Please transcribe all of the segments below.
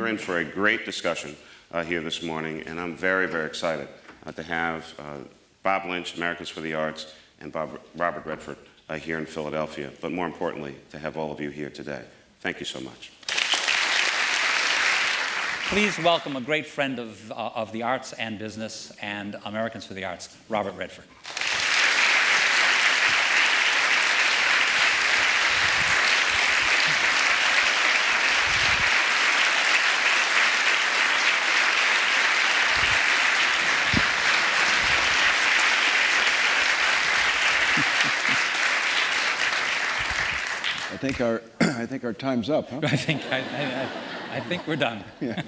You're in for a great discussion here this morning, and I'm very, very excited to have Bob Lynch, Americans for the Arts, and Robert Redford here in Philadelphia, but more importantly, to have all of you here today. Thank you so much. Please welcome a great friend of the arts and business and Americans for the Arts, Robert Redford. I think our time's up, huh? I think we're done. Yeah.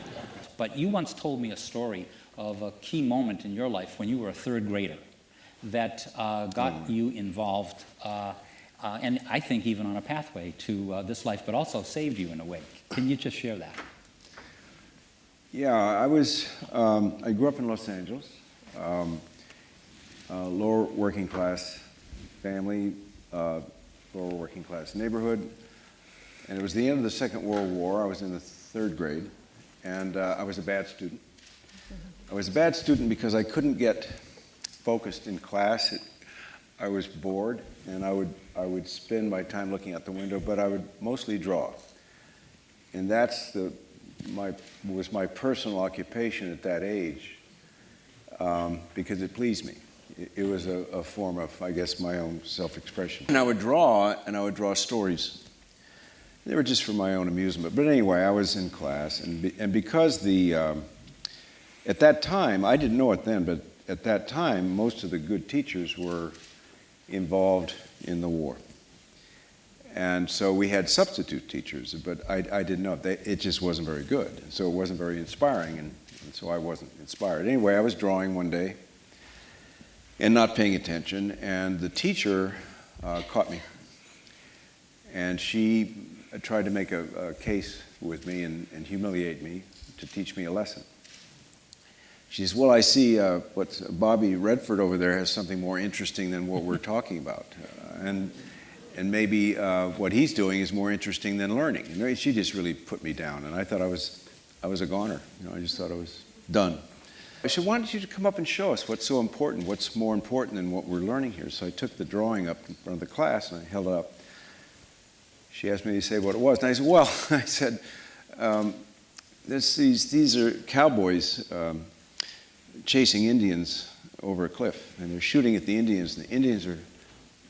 But you once told me a story of a key moment in your life when you were a third grader that got you involved, and I think even on a pathway to this life, but also saved you in a way. Can you just share that? Yeah, I grew up in Los Angeles, lower working class family, lower working class neighborhood, and it was the end of the Second World War. I was in the third grade, and I was a bad student. I was a bad student because I couldn't get focused in class. I was bored, and I would spend my time looking out the window, but I would mostly draw. And that's was my personal occupation at that age, because it pleased me. It was a form of, I guess, my own self-expression. And I would draw stories. They were just for my own amusement. But anyway, I was in class, and because at that time, I didn't know it then, but at that time, most of the good teachers were involved in the war. And so we had substitute teachers, but I didn't know. It just wasn't very good. So it wasn't very inspiring, and so I wasn't inspired. Anyway, I was drawing one day and not paying attention, and the teacher caught me. And she tried to make a case with me and humiliate me to teach me a lesson. She says, well, I see what Bobby Redford over there has something more interesting than what we're talking about. And maybe what he's doing is more interesting than learning. And she just really put me down, and I thought I was a goner. I just thought I was done. I said, why don't you come up and show us what's so important, what's more important than what we're learning here? So I took the drawing up in front of the class, and I held it up. She asked me to say what it was, and I said, well, these are cowboys chasing Indians over a cliff, and they're shooting at the Indians, and the Indians are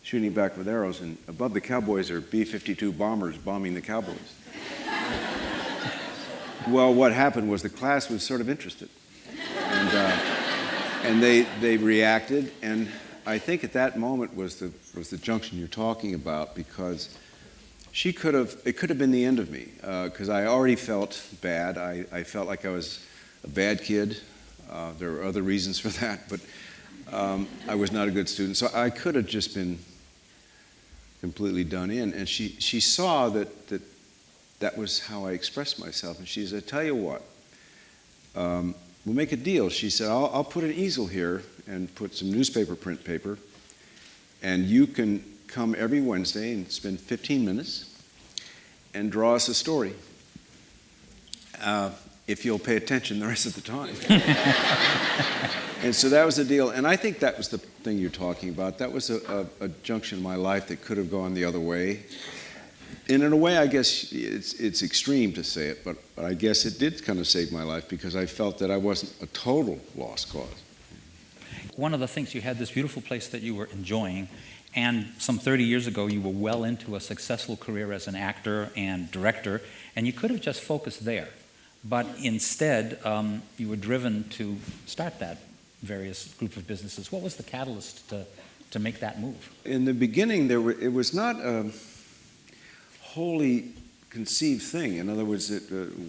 shooting back with arrows, and above the cowboys are B-52 bombers bombing the cowboys. Well, what happened was the class was sort of interested, and they reacted, and I think at that moment was the junction you're talking about, because it could have been the end of me, because I already felt bad. I felt like I was a bad kid. There were other reasons for that, but I was not a good student. So I could have just been completely done in. And she saw that was how I expressed myself. And she said, tell you what, we'll make a deal. She said, I'll put an easel here and put some newspaper print paper, and you can come every Wednesday and spend 15 minutes and draw us a story. If you'll pay attention the rest of the time. And so that was the deal. And I think that was the thing you're talking about. That was a junction in my life that could have gone the other way. And in a way, I guess it's extreme to say it, but I guess it did kind of save my life, because I felt that I wasn't a total lost cause. One of the things, you had this beautiful place that you were enjoying, and some 30 years ago, you were well into a successful career as an actor and director, and you could have just focused there. But instead, you were driven to start that various group of businesses. What was the catalyst to make that move? In the beginning, it was not a wholly conceived thing. In other words,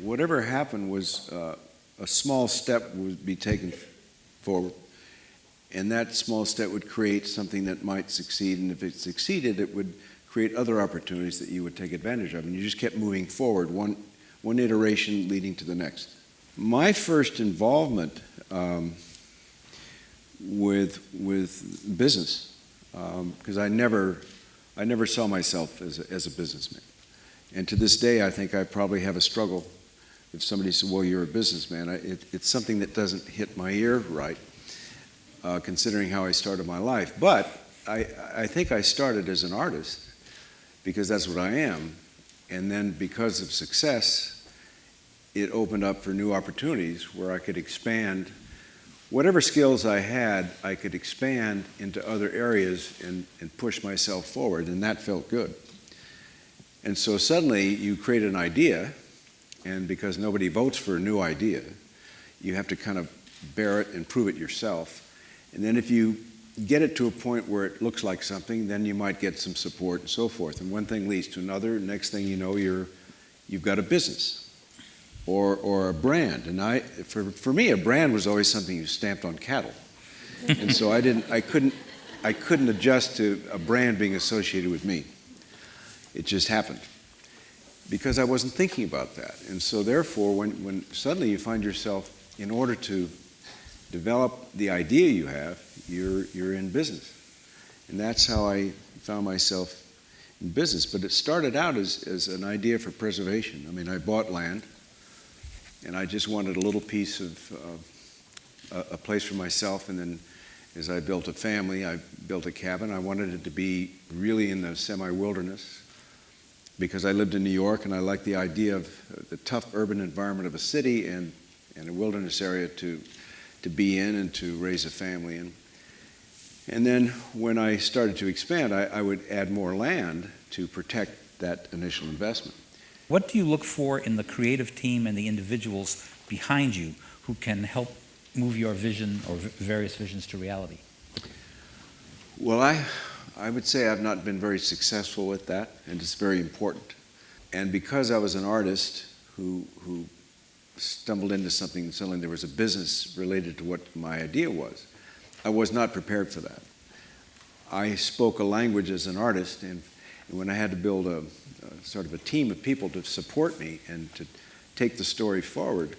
whatever happened was a small step would be taken forward, and that small step would create something that might succeed, and if it succeeded, it would create other opportunities that you would take advantage of, and you just kept moving forward, one iteration leading to the next. My first involvement with business, because I never saw myself as a businessman, and to this day I think I probably have a struggle if somebody said, well, you're a businessman, it's something that doesn't hit my ear right, considering how I started my life. But I think I started as an artist because that's what I am. And then because of success, it opened up for new opportunities where I could expand. Whatever skills I had, I could expand into other areas and push myself forward, and that felt good. And so suddenly you create an idea, and because nobody votes for a new idea, you have to kind of bear it and prove it yourself. And then if you get it to a point where it looks like something, then you might get some support and so forth. And one thing leads to another. Next thing you know, you've got a business or a brand. And for me, a brand was always something you stamped on cattle. And so I couldn't adjust to a brand being associated with me. It just happened because I wasn't thinking about that. And so therefore, when suddenly you find yourself, in order to develop the idea you have, you're in business. And that's how I found myself in business. But it started out as an idea for preservation. I mean, I bought land, and I just wanted a little piece of a place for myself. And then as I built a family, I built a cabin. I wanted it to be really in the semi-wilderness because I lived in New York, and I liked the idea of the tough urban environment of a city and a wilderness area to be in and to raise a family in. And then when I started to expand, I would add more land to protect that initial investment. What do you look for in the creative team and the individuals behind you who can help move your vision or various visions to reality? Well, I would say I've not been very successful with that, and it's very important. And because I was an artist who stumbled into something, suddenly there was a business related to what my idea was, I was not prepared for that. I spoke a language as an artist, and when I had to build a sort of a team of people to support me and to take the story forward,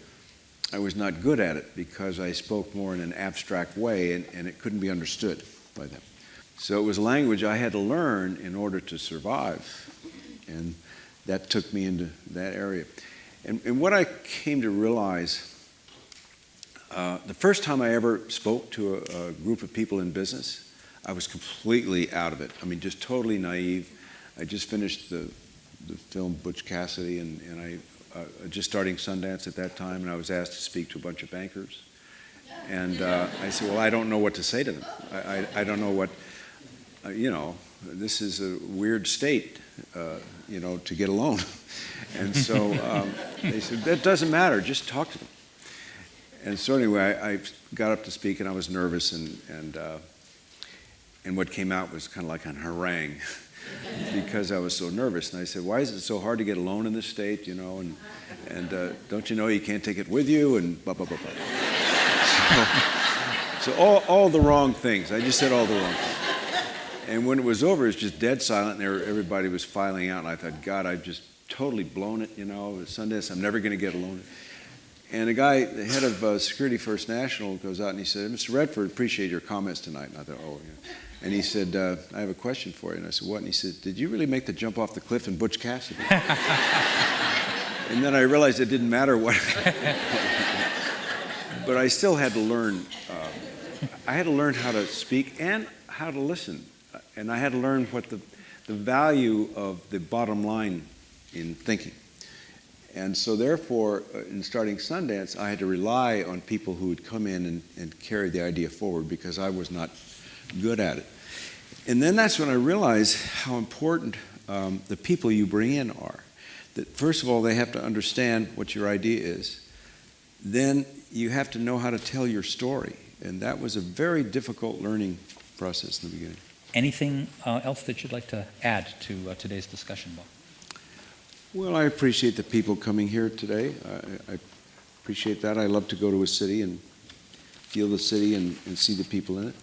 I was not good at it because I spoke more in an abstract way, and it couldn't be understood by them. So it was a language I had to learn in order to survive, and that took me into that area. And what I came to realize, the first time I ever spoke to a group of people in business, I was completely out of it. I mean, just totally naive. I just finished the film Butch Cassidy, and I just starting Sundance at that time, and I was asked to speak to a bunch of bankers. And I said, well, I don't know what to say to them. I don't know what, this is a weird state, to get a loan. And so they said, that doesn't matter, just talk to them. And so anyway, I got up to speak, and I was nervous, and what came out was kind of like an harangue because I was so nervous. And I said, why is it so hard to get a loan in this state, and don't you know you can't take it with you, and blah, blah, blah, blah. So all the wrong things. I just said all the wrong things. And when it was over, it was just dead silent, and everybody was filing out, and I thought, God, I've just totally blown it, Sundance, I'm never going to get a loan. And a guy, the head of Security First National, goes out and he said, Mr. Redford, appreciate your comments tonight. And I thought, oh, yeah. And he said, I have a question for you. And I said, what? And he said, did you really make the jump off the cliff in Butch Cassidy? And then I realized it didn't matter what. But I still had to learn. I had to learn how to speak and how to listen. And I had to learn what the value of the bottom line in thinking. And so therefore, in starting Sundance, I had to rely on people who would come in and carry the idea forward because I was not good at it. And then that's when I realized how important the people you bring in are. That first of all, they have to understand what your idea is. Then you have to know how to tell your story. And that was a very difficult learning process in the beginning. Anything else that you'd like to add to today's discussion, Bob? Well, I appreciate the people coming here today. I appreciate that. I love to go to a city and feel the city and see the people in it.